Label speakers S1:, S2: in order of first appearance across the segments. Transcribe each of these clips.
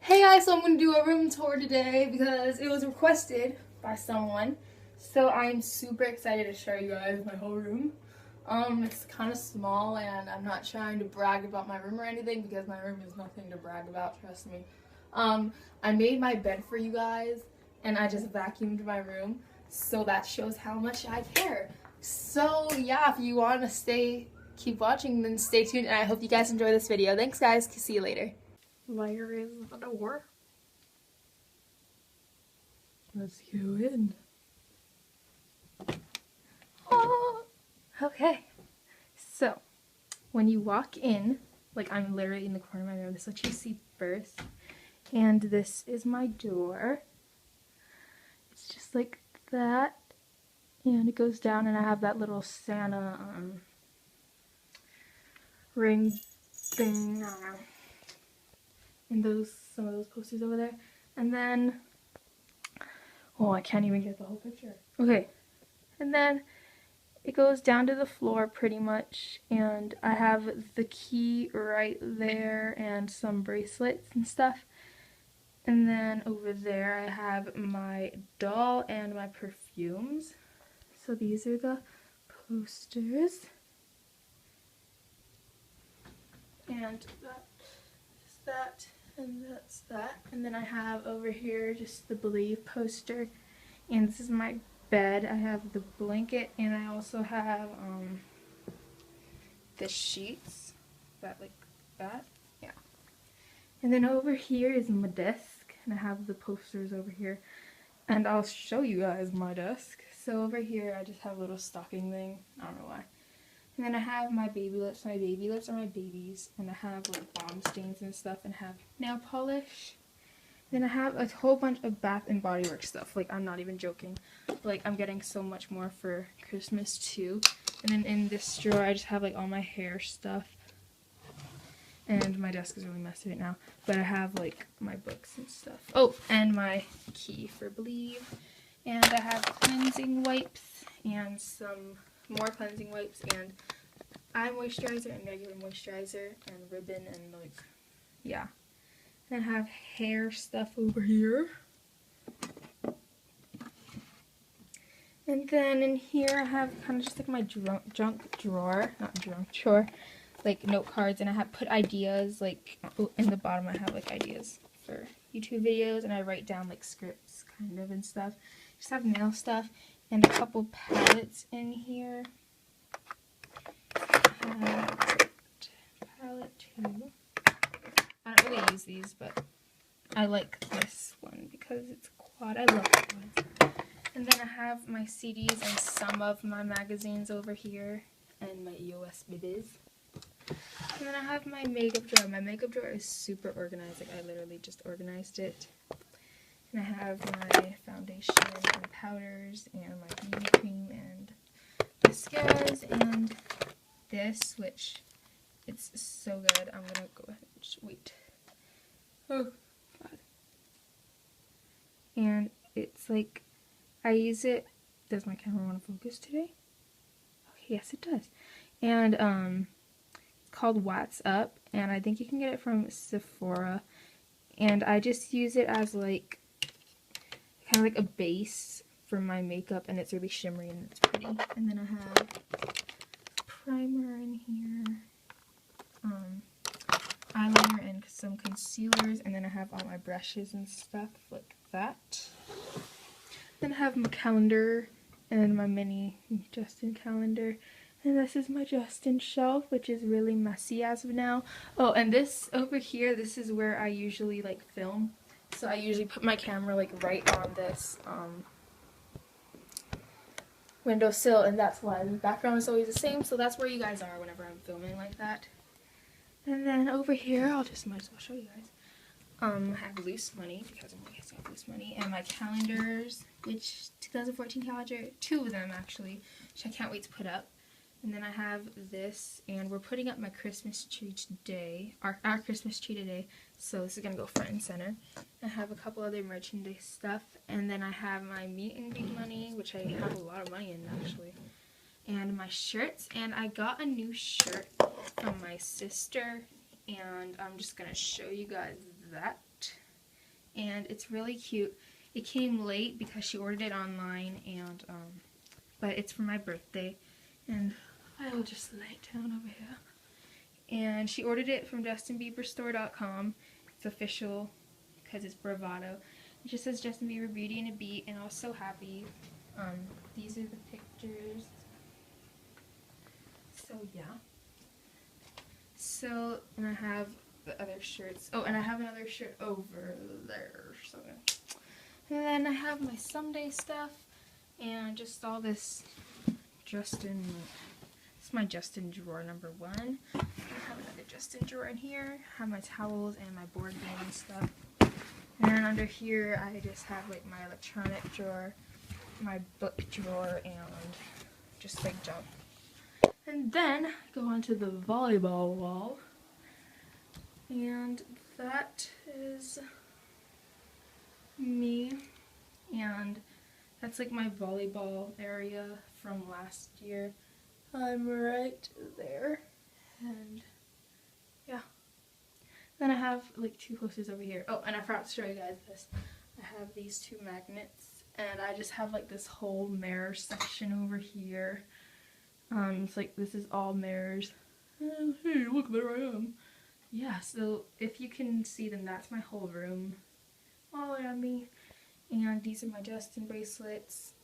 S1: Hey guys, so I'm going to do a room tour today because it was requested by someone. So I'm super excited to show you guys my whole room. It's kind of small and I'm not trying to brag about my room or anything because my room is nothing to brag about, trust me. I made my bed for you guys and I just vacuumed my room, so that shows how much I care. So yeah, if you want to keep watching, then stay tuned, and I hope you guys enjoy this video. Thanks guys, see you later. Where is the door? Let's go in. Oh, okay. So, when you walk in, like I'm literally in the corner of my room, this is what you see first. And this is my door. It's just like that. And it goes down and I have that little Santa ring thing. I don't know. And some of those posters over there. And then, oh, I can't even get the whole picture. Okay. And then it goes down to the floor pretty much, and I have the key right there and some bracelets and stuff. And then over there I have my doll and my perfumes. So these are the posters. And that's that, and that's that. And then I have over here just the Believe poster. And this is my bed. I have the blanket, and I also have the sheets that like that. Yeah. And then over here is my desk, and I have the posters over here. And I'll show you guys my desk. So over here I just have a little stocking thing. I don't know why. And then I have my baby lips. My baby lips are my babies. And I have like balm stains and stuff, and have nail polish. Then I have a whole bunch of Bath and Body Works stuff. Like, I'm not even joking. Like, I'm getting so much more for Christmas too. And then in this drawer I just have like all my hair stuff. And my desk is really messy right now. But I have like my books and stuff. Oh, and my key for Believe. And I have cleansing wipes and some more cleansing wipes and eye moisturizer and regular moisturizer and ribbon and like, yeah. And I have hair stuff over here. And then in here I have kind of just like my junk drawer, not junk drawer, like note cards, and I have put ideas, like in the bottom I have like ideas for YouTube videos, and I write down like scripts kind of and stuff. Just have nail stuff and a couple palettes in here. Palette too. I don't really use these, but I like this one because it's quad. I love quads. And then I have my CDs and some of my magazines over here, and my EOS Biebs. And then I have my makeup drawer. My makeup drawer is super organized. Like, I literally just organized it. And I have my foundation and powders and my BB cream and mascaras and this, which it's so good. I'm gonna go ahead and just wait. Oh god. And it's like, I use it. Does my camera want to focus today? Okay, yes it does. And it's called What's Up, and I think you can get it from Sephora. And I just use it as like kind of like a base for my makeup, and it's really shimmery and it's pretty. And then I have primer in here, eyeliner and some concealers, and then I have all my brushes and stuff like that. Then I have my calendar and my mini Justin calendar. And this is my Justin shelf, which is really messy as of now. Oh, and this over here, this is where I usually like film. So I usually put my camera like right on this windowsill, and that's why the background is always the same. So that's where you guys are whenever I'm filming like that. And then over here, might as well show you guys. I have loose money because I'm always have loose money, and my calendars, which 2014 calendar, 2 of them actually, which I can't wait to put up. And then I have this, and we're putting up my Christmas tree today, our Christmas tree today, so this is going to go front and center. I have a couple other merchandise stuff, and then I have my meet and greet money, which I have a lot of money in actually, and my shirts, and I got a new shirt from my sister, and I'm just going to show you guys that. and it's really cute. It came late because she ordered it online, and but it's for my birthday, and I will just lay it down over here. And she ordered it from JustinBieberStore.com. It's official because it's bravado. It just says Justin Bieber Beauty and a Beat, and I was so happy. These are the pictures. So yeah. So, and I have the other shirts. Oh, and I have another shirt over there. So, and then I have my Sunday stuff, and just all this Justin. It's my Justin drawer number 1. I have another Justin drawer in here. I have my towels and my board game and stuff. And then under here, I just have like my electronic drawer, my book drawer, and just big junk. And then go on to the volleyball wall, and that is me, and that's like my volleyball area from last year. I'm right there, and yeah. Then I have like 2 posters over here. Oh, and I forgot to show you guys this. I have these 2 magnets, and I just have like this whole mirror section over here. It's like this is all mirrors. And hey, look, there I am. Yeah, so if you can see, then that's my whole room all around me. And these are my Justin bracelets,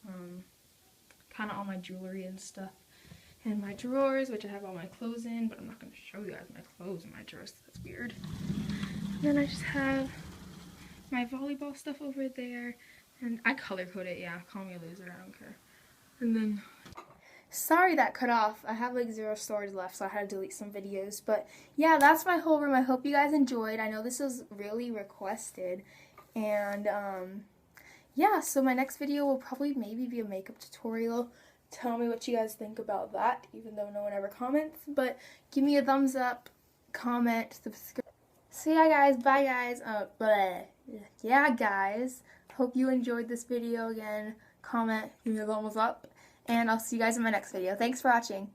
S1: kind of all my jewelry and stuff. And my drawers, which I have all my clothes in, but I'm not going to show you guys my clothes in my drawers. That's weird. And then I just have my volleyball stuff over there. And I color code it, yeah. Call me a loser, I don't care. And then, sorry that cut off. I have like 0 storage left, so I had to delete some videos. But yeah, that's my whole room. I hope you guys enjoyed. I know this was really requested. And yeah, so my next video will probably maybe be a makeup tutorial. Tell me what you guys think about that, even though no one ever comments. But give me a thumbs up, comment, subscribe. So yeah, guys. Bye, guys. Yeah, guys. Hope you enjoyed this video again. Comment, give me a thumbs up. And I'll see you guys in my next video. Thanks for watching.